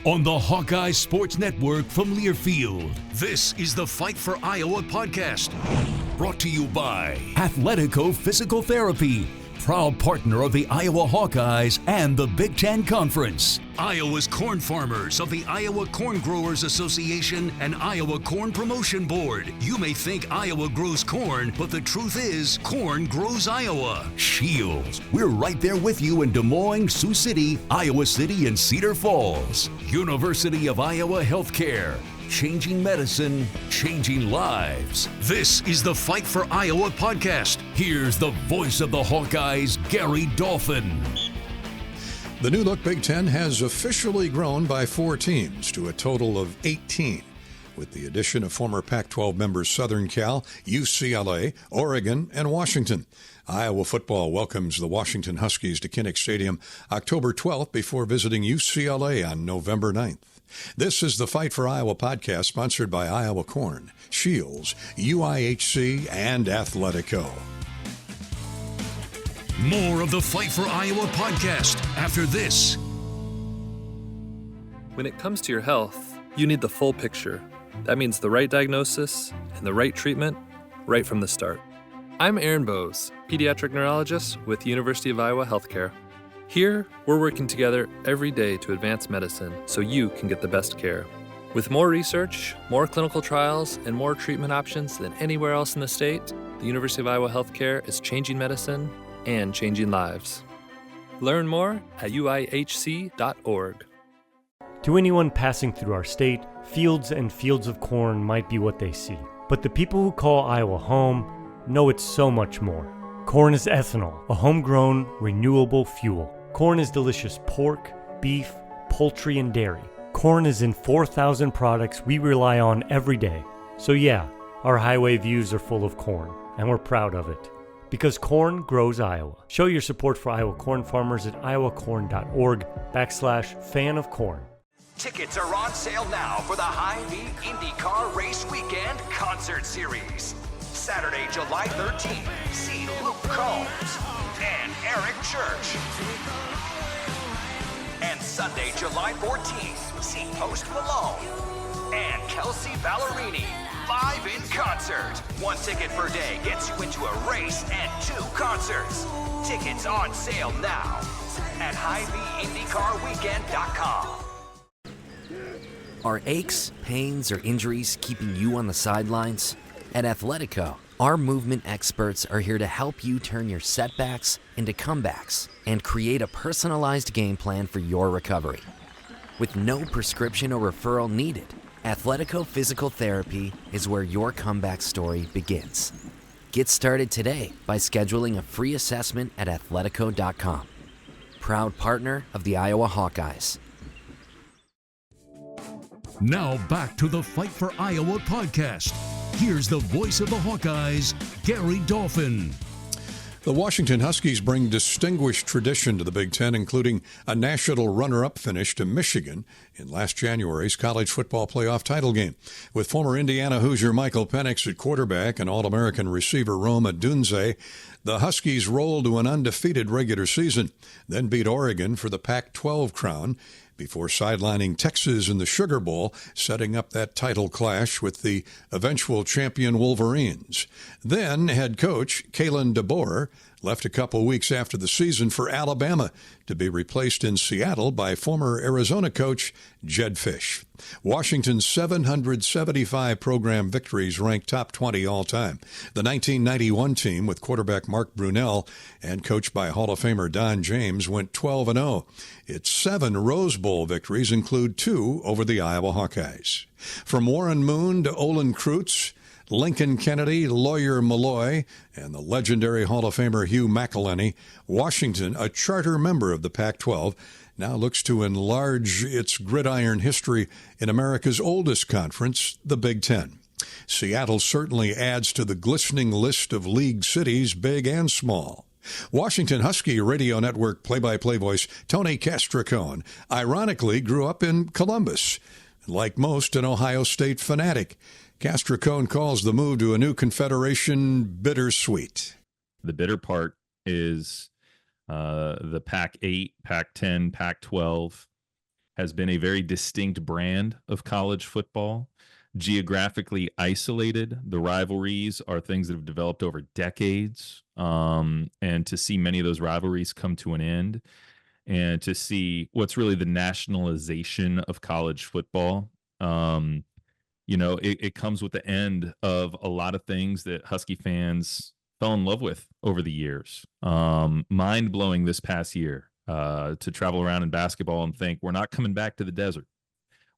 on the Hawkeye Sports Network from Learfield. This is the Fight for Iowa podcast, brought to you by Athletico Physical Therapy, proud partner of the Iowa Hawkeyes and the Big Ten Conference. Iowa's corn farmers of the Iowa Corn Growers Association and Iowa Corn Promotion Board. You may think Iowa grows corn, but the truth is corn grows Iowa. Shields, we're right there with you in Des Moines, Sioux City, Iowa City, and Cedar Falls. University of Iowa Healthcare. Changing medicine, changing lives. This is the Fight for Iowa podcast. Here's the voice of the Hawkeyes, Gary Dolphin. The new look Big Ten has officially grown by 4 teams to a total of 18, with the addition of former Pac-12 members Southern Cal, UCLA, Oregon, and Washington. Iowa football welcomes the Washington Huskies to Kinnick Stadium October 12th before visiting UCLA on November 9th. This is the Fight for Iowa podcast, sponsored by Iowa Corn, Shields, UIHC, and Athletico. More of the Fight for Iowa podcast after this. When it comes to your health, you need the full picture. That means the right diagnosis and the right treatment right from the start. I'm Aaron Bose, pediatric neurologist with University of Iowa Healthcare. Here, we're working together every day to advance medicine so you can get the best care. With more research, more clinical trials, and more treatment options than anywhere else in the state, the University of Iowa Healthcare is changing medicine and changing lives. Learn more at uihc.org. To anyone passing through our state, fields and fields of corn might be what they see. But the people who call Iowa home know it's so much more. Corn is ethanol, a homegrown, renewable fuel. Corn is delicious pork, beef, poultry, and dairy. Corn is in 4,000 products we rely on every day. So yeah, our highway views are full of corn, and we're proud of it. Because corn grows Iowa. Show your support for Iowa corn farmers at iowacorn.org/fan of corn. Tickets are on sale now for the Hy-Vee IndyCar Race Weekend Concert Series. Saturday, July 13th, see Luke Combs and Eric Church. And Sunday, July 14th, see Post Malone and Kelsey Ballerini live in concert. 1 ticket per day gets you into a race and 2 concerts. Tickets on sale now at HyVeeIndyCarWeekend.com. Are aches, pains, or injuries keeping you on the sidelines? At Athletico, our movement experts are here to help you turn your setbacks into comebacks and create a personalized game plan for your recovery. With no prescription or referral needed, Athletico Physical Therapy is where your comeback story begins. Get started today by scheduling a free assessment at athletico.com. Proud partner of the Iowa Hawkeyes. Now back to the Fight for Iowa podcast. Here's the voice of the Hawkeyes, Gary Dolphin. The Washington Huskies bring distinguished tradition to the Big Ten, including a national runner-up finish to Michigan in last January's college football playoff title game. With former Indiana Hoosier Michael Penix at quarterback and All-American receiver Rome Odunze, the Huskies rolled to an undefeated regular season, then beat Oregon for the Pac-12 crown, before sidelining Texas in the Sugar Bowl, setting up that title clash with the eventual champion Wolverines. Then head coach Kalen DeBoer left a couple weeks after the season for Alabama to be replaced in Seattle by former Arizona coach Jedd Fisch. Washington's 775 program victories ranked top 20 all-time. The 1991 team, with quarterback Mark Brunell and coached by Hall of Famer Don James, went 12-0. Its 7 Rose Bowl victories include 2 over the Iowa Hawkeyes. From Warren Moon to Olin Kreutz, Lincoln Kennedy, Lawyer Malloy, and the legendary Hall of Famer Hugh McElhenney, Washington, a charter member of the Pac-12, now looks to enlarge its gridiron history in America's oldest conference, the Big Ten. Seattle certainly adds to the glistening list of league cities, big and small. Washington Husky Radio Network play-by-play voice Tony Castricone ironically grew up in Columbus. Like most, an Ohio State fanatic, Castricone calls the move to a new confederation bittersweet. The bitter part is the Pac-8, Pac-10, Pac-12 has been a very distinct brand of college football, geographically isolated. The rivalries are things that have developed over decades. And to see many of those rivalries come to an end, and to see what's really the nationalization of college football, it comes with the end of a lot of things that Husky fans fell in love with over the years. Mind blowing this past year to travel around in basketball and think we're not coming back to the desert.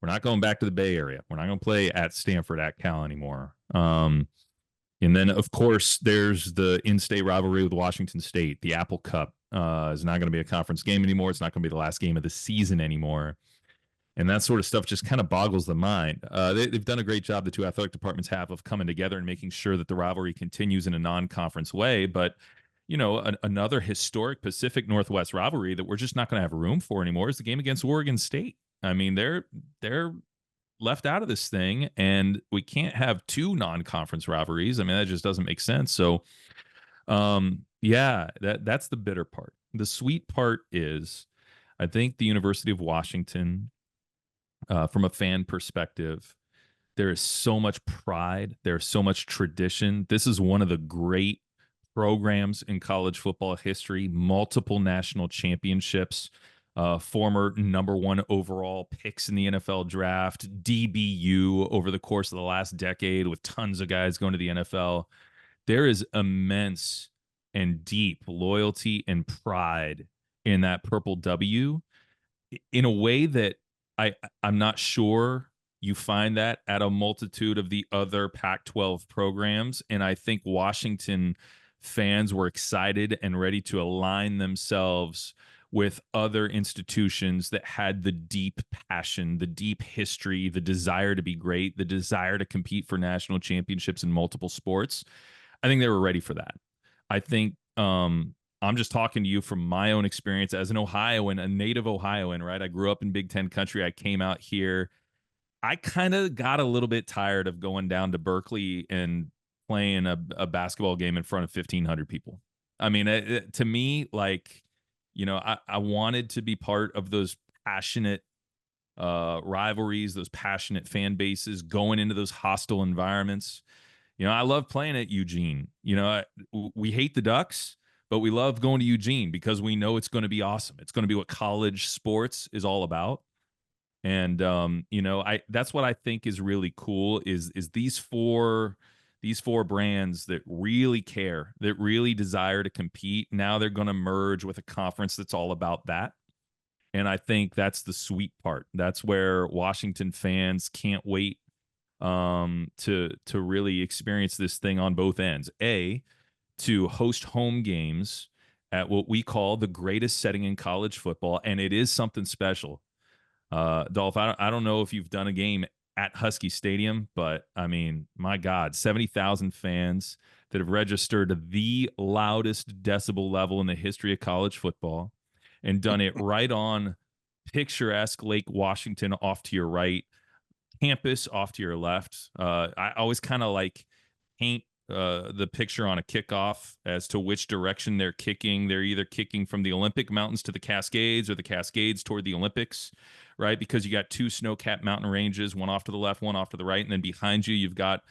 We're not going back to the Bay Area. We're not going to play at Stanford, at Cal anymore. And then, of course, there's the in-state rivalry with Washington State. The Apple Cup is not going to be a conference game anymore. It's not going to be the last game of the season anymore. And that sort of stuff just kind of boggles the mind. They've done a great job, the two athletic departments have, of coming together and making sure that the rivalry continues in a non-conference way. But, another historic Pacific Northwest rivalry that we're just not going to have room for anymore is the game against Oregon State. I mean, they're left out of this thing, and we can't have two non-conference rivalries. I mean, that just doesn't make sense. So, that's the bitter part. The sweet part is, I think the University of Washington, from a fan perspective, there is so much pride. There's so much tradition. This is one of the great programs in college football history, multiple national championships, former number 1 overall picks in the NFL draft, DBU over the course of the last decade with tons of guys going to the NFL. There is immense and deep loyalty and pride in that purple W in a way that I'm not sure you find that at a multitude of the other Pac-12 programs. And I think Washington fans were excited and ready to align themselves with other institutions that had the deep passion, the deep history, the desire to be great, the desire to compete for national championships in multiple sports. I think they were ready for that. I think I'm just talking to you from my own experience as an Ohioan, a native Ohioan, right? I grew up in Big Ten country. I came out here. I kind of got a little bit tired of going down to Berkeley and playing a basketball game in front of 1,500 people. I mean, to me, like, I wanted to be part of those passionate rivalries, those passionate fan bases, going into those hostile environments. I love playing at Eugene. We hate the Ducks, but we love going to Eugene because we know it's going to be awesome. It's going to be what college sports is all about. And, that's what I think is really cool is these four brands that really care, that really desire to compete. Now they're going to merge with a conference that's all about that. And I think that's the sweet part. That's where Washington fans can't wait to really experience this thing on both ends. To host home games at what we call the greatest setting in college football. And it is something special. Dolph, I don't know if you've done a game at Husky Stadium, but I mean, my God, 70,000 fans that have registered the loudest decibel level in the history of college football and done it right on picturesque Lake Washington off to your right, campus off to your left. I always kind of like paint the picture on a kickoff as to which direction they're kicking. They're either kicking from the Olympic Mountains to the Cascades or the Cascades toward the Olympics, right? Because you got two snow-capped mountain ranges, one off to the left, one off to the right. And then behind you, you've got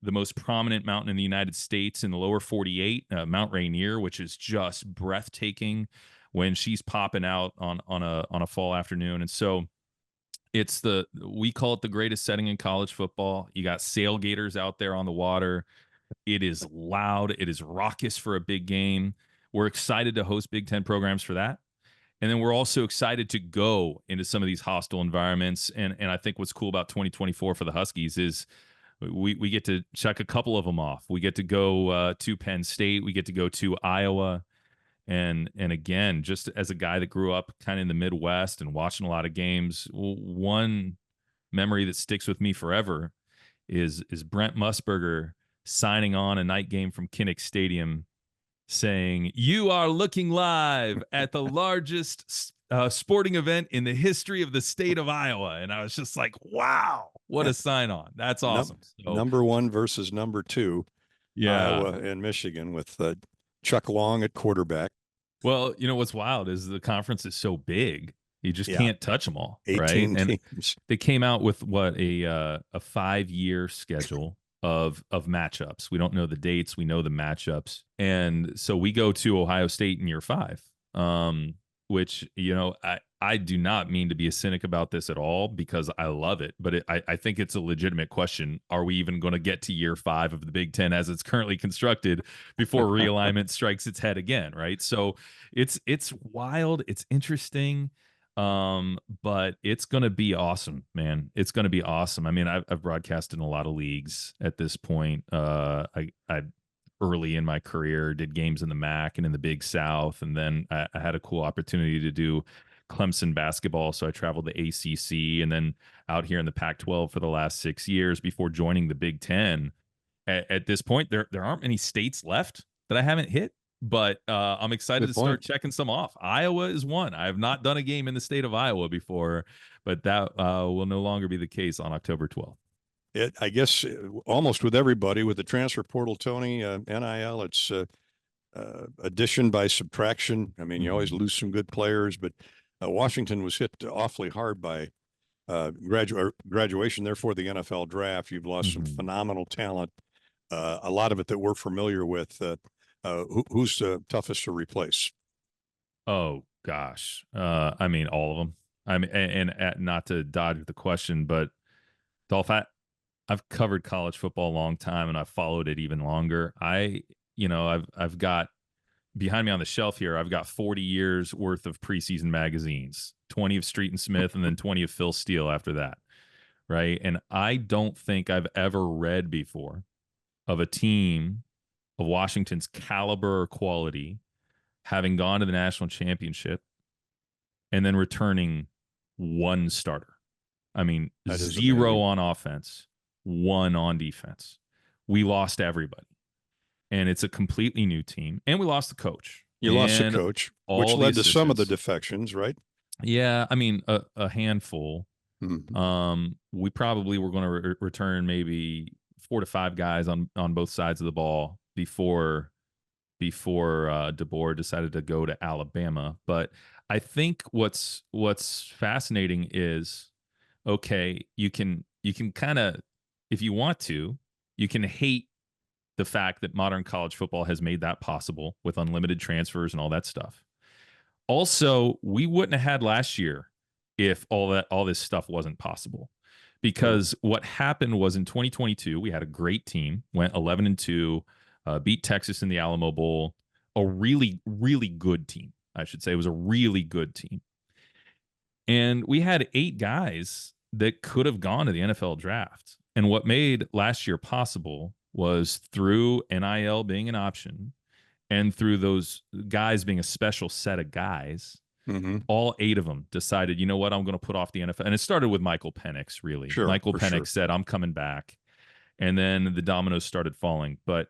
the most prominent mountain in the United States in the lower 48, Mount Rainier, which is just breathtaking when she's popping out on a fall afternoon. And so we call it the greatest setting in college football. You got sailgaters out there on the water. It is loud. It is raucous for a big game. We're excited to host Big Ten programs for that. And then we're also excited to go into some of these hostile environments. And I think what's cool about 2024 for the Huskies is we get to check a couple of them off. We get to go to Penn State. We get to go to Iowa. And again, just as a guy that grew up kind of in the Midwest and watching a lot of games, one memory that sticks with me forever is Brent Musburger signing on a night game from Kinnick Stadium saying, "You are looking live at the largest sporting event in the history of the state of Iowa." And I was just like, wow, what a sign on. That's awesome. Number one versus number two. Yeah. Iowa and Michigan with Chuck Long at quarterback. Well, what's wild is the conference is so big. You just Yeah. can't touch them all, 18 right? And teams. they came out with what a 5-year schedule of matchups. We don't know the dates, we know the matchups, and so we go to Ohio State in year 5. Which, you know, I do not mean to be a cynic about this at all, because I love it, but I think it's a legitimate question. Are we even going to get to year 5 of the Big Ten as it's currently constructed before realignment strikes its head again, right? So it's wild, it's interesting, but it's going to be awesome, man. It's going to be awesome. I mean, I've broadcasted in a lot of leagues at this point. I early in my career did games in the MAC and in the Big South, and then I had a cool opportunity to do Clemson basketball, so I traveled the ACC, and then out here in the Pac-12 for the last 6 years before joining the Big Ten. At this point, there aren't many states left that I haven't hit, but I'm excited to start checking some off. Iowa is one. I have not done a game in the state of Iowa before, but that will no longer be the case on October 12th. I guess almost with everybody with the transfer portal, Tony, NIL, it's addition by subtraction. I mean, you always lose some good players, but Washington was hit awfully hard by graduation. Therefore, the NFL draft. You've lost some phenomenal talent, a lot of it that we're familiar with. Who's the toughest to replace? Oh gosh, I mean all of them. I mean, and not to dodge the question, but Dolph, I've covered college football a long time, and I've followed it even longer. I've got behind me on the shelf here, I've got 40 years worth of preseason magazines, 20 of Street and Smith, and then 20 of Phil Steele after that, right? And I don't think I've ever read before of a team of Washington's caliber or quality having gone to the national championship and then returning one starter. I mean, 0 on offense, 1 on defense. We lost everybody. And it's a completely new team. And we lost the coach. You lost the coach, which led to some of the defections, right? Yeah, I mean, a handful. Mm-hmm. We probably were going to return maybe 4 to 5 guys on both sides of the ball before DeBoer decided to go to Alabama. But I think what's fascinating is, okay, you can kind of, if you want to, you can hate the fact that modern college football has made that possible with unlimited transfers and all that stuff. Also, we wouldn't have had last year if all this stuff wasn't possible. Because what happened was in 2022, we had a great team, went 11-2, beat Texas in the Alamo Bowl, a really, really good team, I should say. It was a really good team. And we had 8 guys that could have gone to the NFL draft. And what made last year possible was through NIL being an option and through those guys being a special set of guys. All 8 of them decided, you know what, I'm going to put off the NFL. And it started with Michael Penix, really. Sure, Michael Penix said, I'm coming back. And then the dominoes started falling. But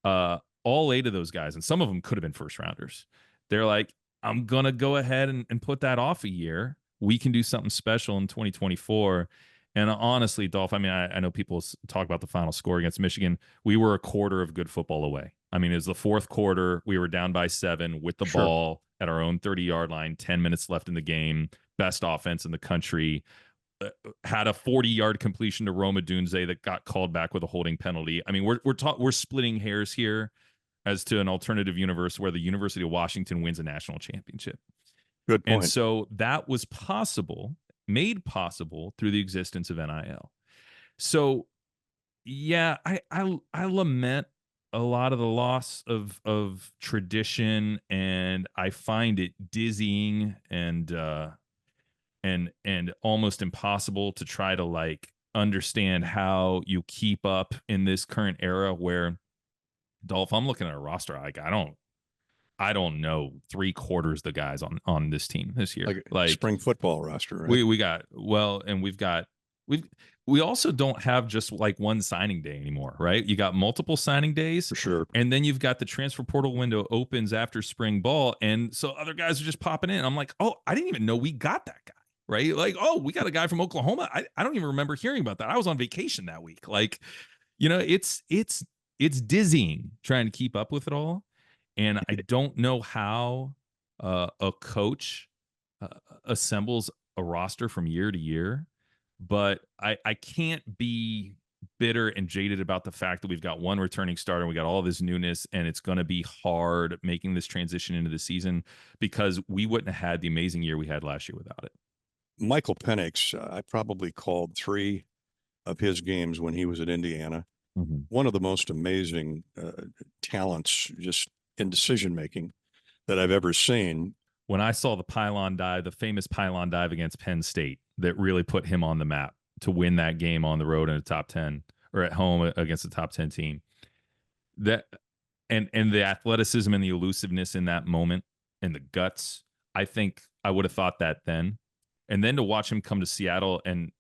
all 8 of those guys, and some of them could have been first rounders, they're like, I'm going to go ahead and put that off a year. We can do something special in 2024. And honestly, Dolph, I mean, I know people talk about the final score against Michigan. We were a quarter of good football away. I mean, it was the 4th quarter. We were down by 7 with the ball at our own 30-yard line, 10 minutes left in the game. Best offense in the country. Had a 40-yard completion to Roma Dunze that got called back with a holding penalty. I mean, we're splitting hairs here as to an alternative universe where the University of Washington wins a national championship. Good point. And so that was made possible through the existence of NIL. So, yeah, I lament a lot of the loss of tradition, and I find it dizzying and almost impossible to try to like understand how you keep up in this current era where, Dolph, I'm looking at a roster like I don't know 3/4 the guys on this team this year. Like spring football roster, right? We also don't have just like one signing day anymore, right? You got multiple signing days. For sure. And then you've got the transfer portal window opens after spring ball. And so other guys are just popping in. I'm like, oh, I didn't even know we got that guy, right? Like, oh, we got a guy from Oklahoma. I don't even remember hearing about that. I was on vacation that week. Like, you know, it's dizzying trying to keep up with it all. And I don't know how a coach assembles a roster from year to year, but I can't be bitter and jaded about the fact that we've got one returning starter and we got all this newness, and it's going to be hard making this transition into the season because we wouldn't have had the amazing year we had last year without it. Michael Penix, I probably called 3 of his games when he was at Indiana. Mm-hmm. One of the most amazing talents just in decision-making that I've ever seen. When I saw the famous pylon dive against Penn State that really put him on the map to win that game on the road in a top 10 or at home against a top 10 team, that and the athleticism and the elusiveness in that moment and the guts, I think I would have thought that then. And then to watch him come to Seattle and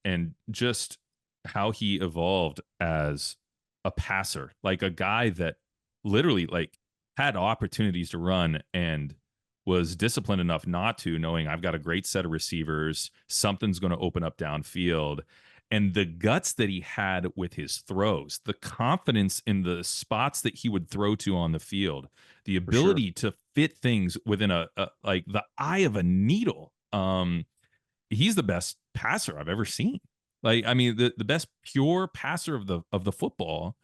just how he evolved as a passer, like a guy that literally like had opportunities to run and was disciplined enough not to, knowing I've got a great set of receivers, something's going to open up downfield. And the guts that he had with his throws, the confidence in the spots that he would throw to on the field, the ability to fit things within a like the eye of a needle. He's the best passer I've ever seen. Like, I mean, the best pure passer of the football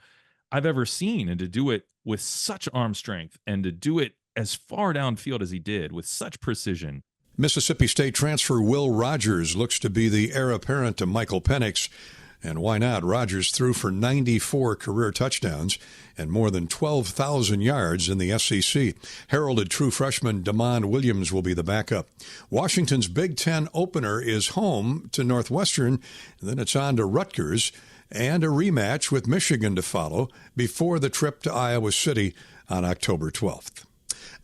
I've ever seen, and to do it with such arm strength and to do it as far downfield as he did with such precision. Mississippi State transfer Will Rogers looks to be the heir apparent to Michael Penix. And why not? Rogers threw for 94 career touchdowns and more than 12,000 yards in the SEC. Heralded true freshman Damon Williams will be the backup. Washington's Big Ten opener is home to Northwestern, and then it's on to Rutgers, and a rematch with Michigan to follow before the trip to Iowa City on October 12th.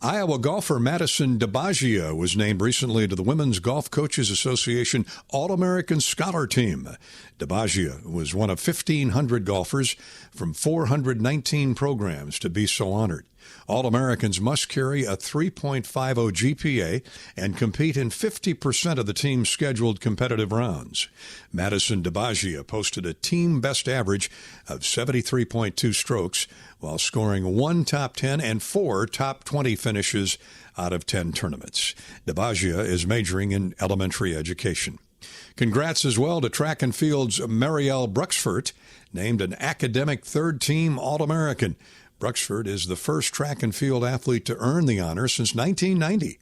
Iowa golfer Madison DiBiagio was named recently to the Women's Golf Coaches Association All-American Scholar Team. DiBiagio was one of 1,500 golfers from 419 programs to be so honored. All-Americans must carry a 3.50 GPA and compete in 50% of the team's scheduled competitive rounds. Madison DiBiagio posted a team best average of 73.2 strokes while scoring 1 top 10 and 4 top 20 finishes out of 10 tournaments. DiBiagio is majoring in elementary education. Congrats as well to track and field's Marielle Bruxford, named an academic third-team All-American. Bruxford is the first track and field athlete to earn the honor since 1990.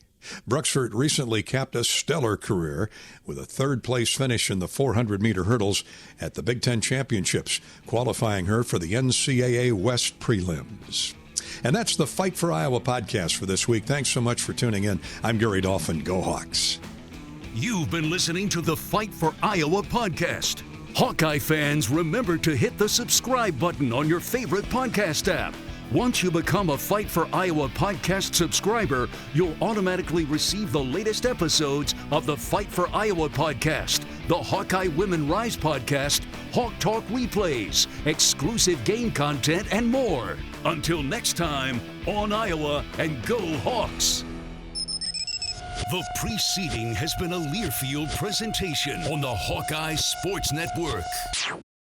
Bruxford recently capped a stellar career with a third-place finish in the 400-meter hurdles at the Big Ten Championships, qualifying her for the NCAA West prelims. And that's the Fight for Iowa podcast for this week. Thanks so much for tuning in. I'm Gary Dolphin. Go Hawks. You've been listening to the Fight for Iowa podcast. Hawkeye fans, remember to hit the subscribe button on your favorite podcast app. Once you become a Fight for Iowa podcast subscriber, you'll automatically receive the latest episodes of the Fight for Iowa podcast, the Hawkeye Women Rise podcast, Hawk Talk replays, exclusive game content, and more. Until next time, on Iowa, and go Hawks! The preceding has been a Learfield presentation on the Hawkeye Sports Network.